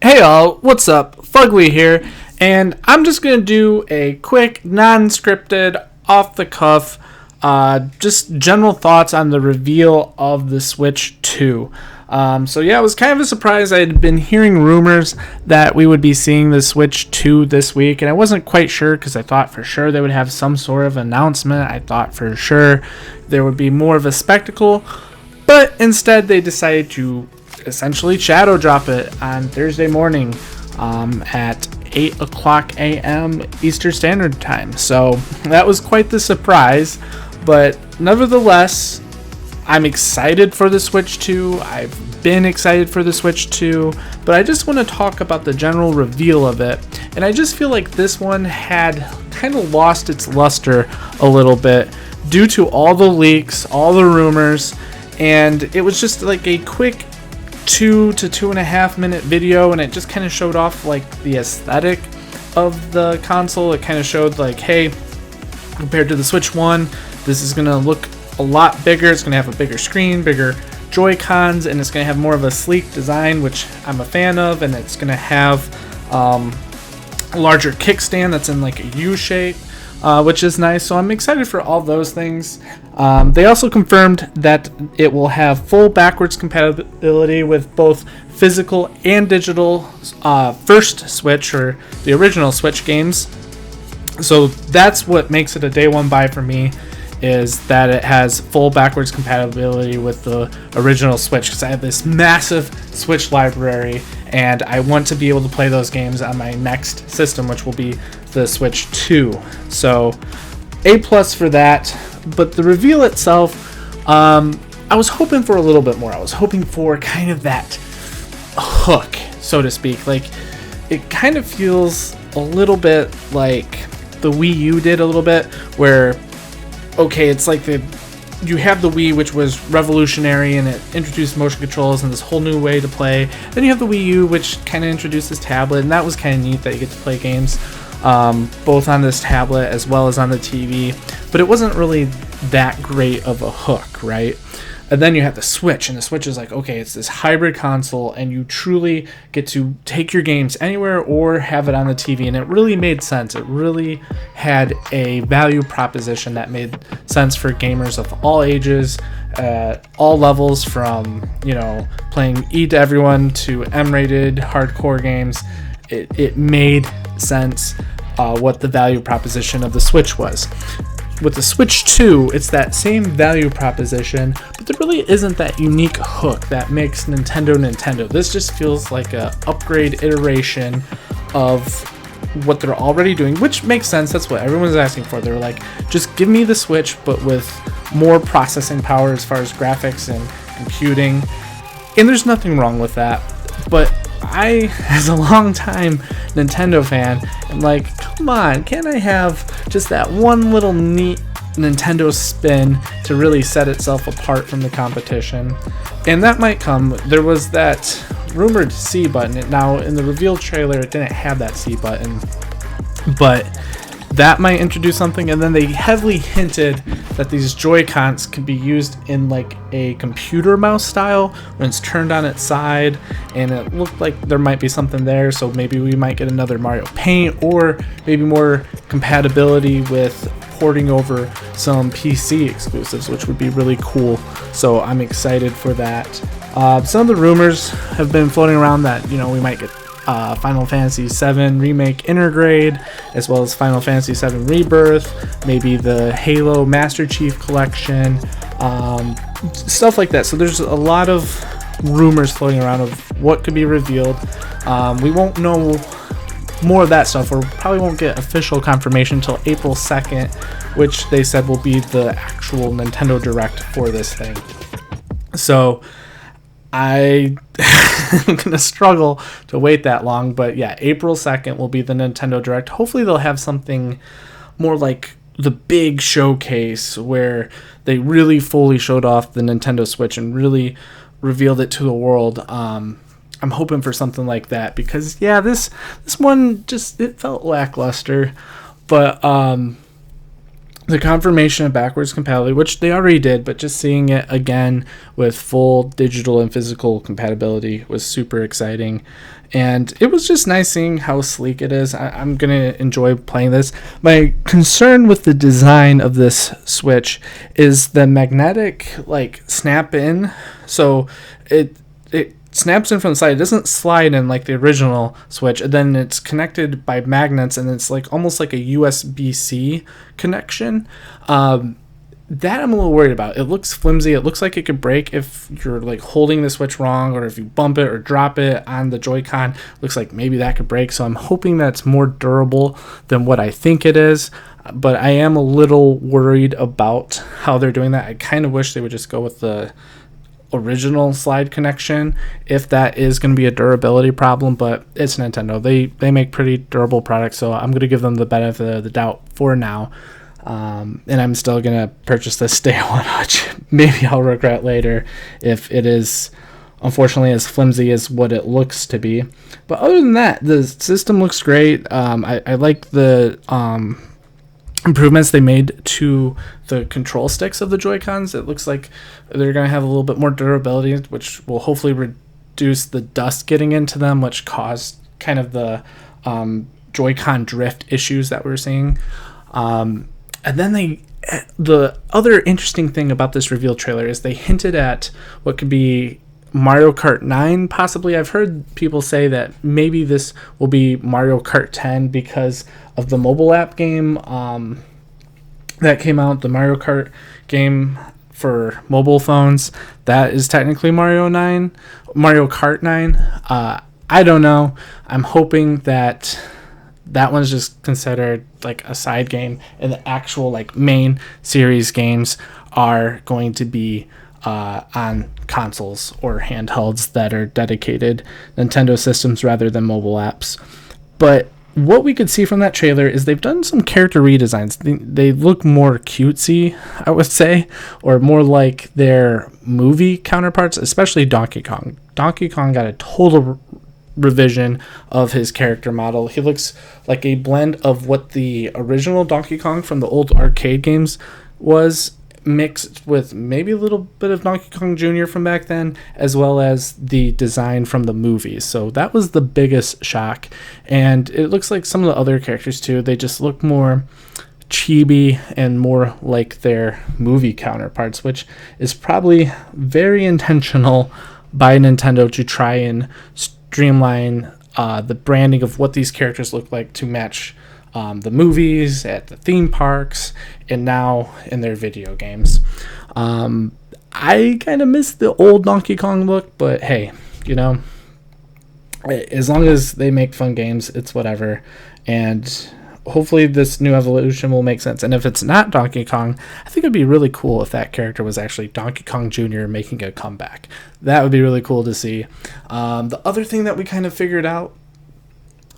Hey all, what's up? Fugly here, and I'm just gonna do a quick, non-scripted, off-the-cuff, just general thoughts on the reveal of the Switch 2. It was kind of a surprise. I had been hearing rumors that we would be seeing the Switch 2 this week, and I wasn't quite sure because I thought for sure they would have some sort of announcement. I thought for sure there would be more of a spectacle, but instead they decided to essentially shadow drop it on Thursday morning at 8 o'clock a.m. Eastern Standard Time. So that was quite the surprise, but nevertheless, I'm excited for the Switch 2. I've been excited for the Switch 2, but I just want to talk about the general reveal of it. And I just feel like this one had kind of lost its luster a little bit due to all the leaks, all the rumors, and it was just like a quick 2 to 2.5 minute video, and it just kind of showed off like the aesthetic of the console. It kind of showed like, hey, compared to the Switch 1, this is gonna look a lot bigger. It's gonna have a bigger screen, bigger Joy-Cons, and it's gonna have more of a sleek design, which I'm a fan of, and it's gonna have a larger kickstand that's in like a U shape, which is nice. So I'm excited for all those things. They also confirmed that it will have full backwards compatibility with both physical and digital first Switch, or the original Switch games. So that's what makes it a day one buy for me, is that it has full backwards compatibility with the original Switch, because I have this massive Switch library and I want to be able to play those games on my next system, which will be the Switch 2. So A+ for that. But the reveal itself, I was hoping for a little bit more. I was hoping for kind of that hook, so to speak. Like, it kind of feels a little bit like the Wii U did a little bit, where, okay, it's like you have the Wii, which was revolutionary, and it introduced motion controls and this whole new way to play. Then you have the Wii U, which kind of introduces tablet, and that was kind of neat that you get to play games both on this tablet as well as on the TV, but it wasn't really that great of a hook, right? And then you have the Switch, and the Switch is like, okay, it's this hybrid console, and you truly get to take your games anywhere or have it on the TV, and it really made sense. It really had a value proposition that made sense for gamers of all ages, all levels, from, playing E to everyone to M-rated hardcore games. It made sense what the value proposition of the Switch was. With the Switch 2, it's that same value proposition, but there really isn't that unique hook that makes Nintendo. This just feels like a upgrade iteration of what they're already doing, which makes sense. That's what everyone's asking for. They're like, just give me the Switch, but with more processing power as far as graphics and computing. And there's nothing wrong with that. But I, as a long-time Nintendo fan, am like, come on, can't I have just that one little neat Nintendo spin to really set itself apart from the competition? And that might come. There was that rumored C button. Now, in the reveal trailer, it didn't have that C button, but that might introduce something. And then they heavily hinted that these Joy-Cons can be used in like a computer mouse style when it's turned on its side, and it looked like there might be something there. So maybe we might get another Mario Paint, or maybe more compatibility with porting over some PC exclusives, which would be really cool. So I'm excited for that. Some of the rumors have been floating around that, we might get Final Fantasy VII Remake Intergrade, as well as Final Fantasy VII Rebirth, maybe the Halo Master Chief Collection, stuff like that. So there's a lot of rumors floating around of what could be revealed. We won't know more of that stuff, or probably won't get official confirmation until April 2nd, which they said will be the actual Nintendo Direct for this thing. So I'm going to struggle to wait that long, but yeah, April 2nd will be the Nintendo Direct. Hopefully they'll have something more like the big showcase where they really fully showed off the Nintendo Switch and really revealed it to the world. I'm hoping for something like that, because yeah, this one just, it felt lackluster, but the confirmation of backwards compatibility, which they already did, but just seeing it again with full digital and physical compatibility was super exciting. And it was just nice seeing how sleek it is. I'm going to enjoy playing this. My concern with the design of this Switch is the magnetic, like, snap in. So it snaps in from the side. It doesn't slide in like the original Switch. And then it's connected by magnets, and it's like almost like a USB-C connection. That I'm a little worried about. It looks flimsy. It looks like it could break if you're like holding the Switch wrong, or if you bump it or drop it on the Joy-Con. Looks like maybe that could break. So I'm hoping that's more durable than what I think it is. But I am a little worried about how they're doing that. I kind of wish they would just go with the original slide connection if that is going to be a durability problem, but it's Nintendo. They make pretty durable products, so I'm going to give them the benefit of the doubt for now. And I'm still going to purchase this day one, which maybe I'll regret later if it is unfortunately as flimsy as what it looks to be. But other than that, the system looks great. I like the improvements they made to the control sticks of the Joy-Cons. It looks like they're going to have a little bit more durability, which will hopefully reduce the dust getting into them, which caused kind of the Joy-Con drift issues that we're seeing. And then the other interesting thing about this reveal trailer is they hinted at what could be Mario Kart 9, possibly. I've heard people say that maybe this will be Mario Kart 10 because of the mobile app game that came out, the Mario Kart game for mobile phones. That is technically Mario Kart 9. I don't know. I'm hoping that one's just considered like a side game, and the actual like main series games are going to be on consoles or handhelds that are dedicated Nintendo systems rather than mobile apps. But what we could see from that trailer is they've done some character redesigns. They look more cutesy, I would say, or more like their movie counterparts, especially Donkey Kong. Donkey Kong got a total revision of his character model. He looks like a blend of what the original Donkey Kong from the old arcade games was, mixed with maybe a little bit of Donkey Kong Jr. from back then, as well as the design from the movies. So that was the biggest shock. And it looks like some of the other characters too, they just look more chibi and more like their movie counterparts, which is probably very intentional by Nintendo to try and streamline the branding of what these characters look like to match the movies, at the theme parks, and now in their video games. I kind of miss the old Donkey Kong look, but hey, you know, as long as they make fun games, it's whatever. And hopefully this new evolution will make sense. And if it's not Donkey Kong, I think it'd be really cool if that character was actually Donkey Kong Jr. making a comeback. That would be really cool to see. The other thing that we kind of figured out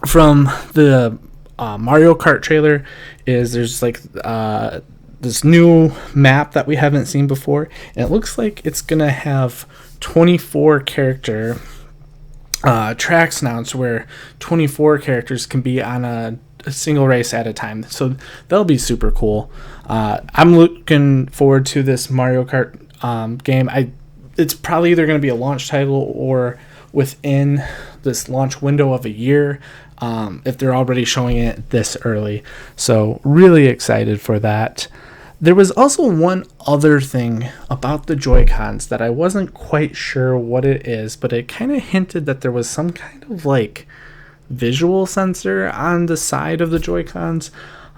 from the Mario Kart trailer is there's like this new map that we haven't seen before, and it looks like it's gonna have 24 character tracks now, to where 24 characters can be on a single race at a time. So that'll be super cool. I'm looking forward to this Mario Kart game. It's probably either going to be a launch title or within this launch window of a year, if they're already showing it this early. So really excited for that. There was also one other thing about the Joy-Cons that I wasn't quite sure what it is, but it kind of hinted that there was some kind of like visual sensor on the side of the Joy-Cons.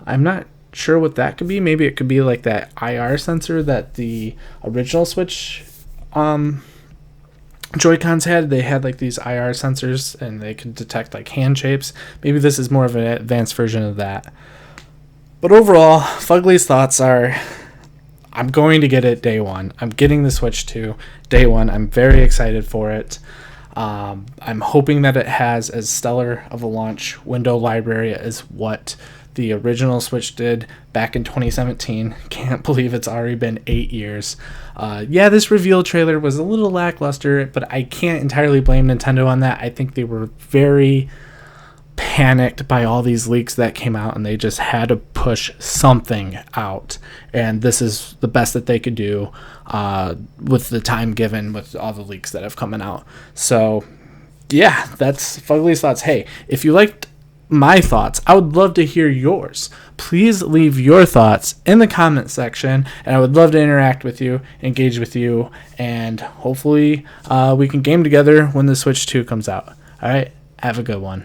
I'm not sure what that could be. Maybe it could be like that IR sensor that the original Switch Joy-Cons had. They had like these IR sensors and they could detect like hand shapes. Maybe this is more of an advanced version of that. But overall, Fugly's thoughts are, I'm going to get it day one. I'm getting the Switch 2 day one. I'm very excited for it. I'm hoping that it has as stellar of a launch window library as what the original Switch did back in 2017. Can't believe it's already been 8 years. Yeah, this reveal trailer was a little lackluster, but I can't entirely blame Nintendo on that. I think they were very panicked by all these leaks that came out, and they just had to push something out, and this is the best that they could do with the time given with all the leaks that have coming out. So yeah, that's Fugly's thoughts. Hey, if you liked my thoughts, I would love to hear yours. Please leave your thoughts in the comment section, and I would love to interact with you, engage with you, and hopefully we can game together when the Switch 2 comes out. All right, have a good one.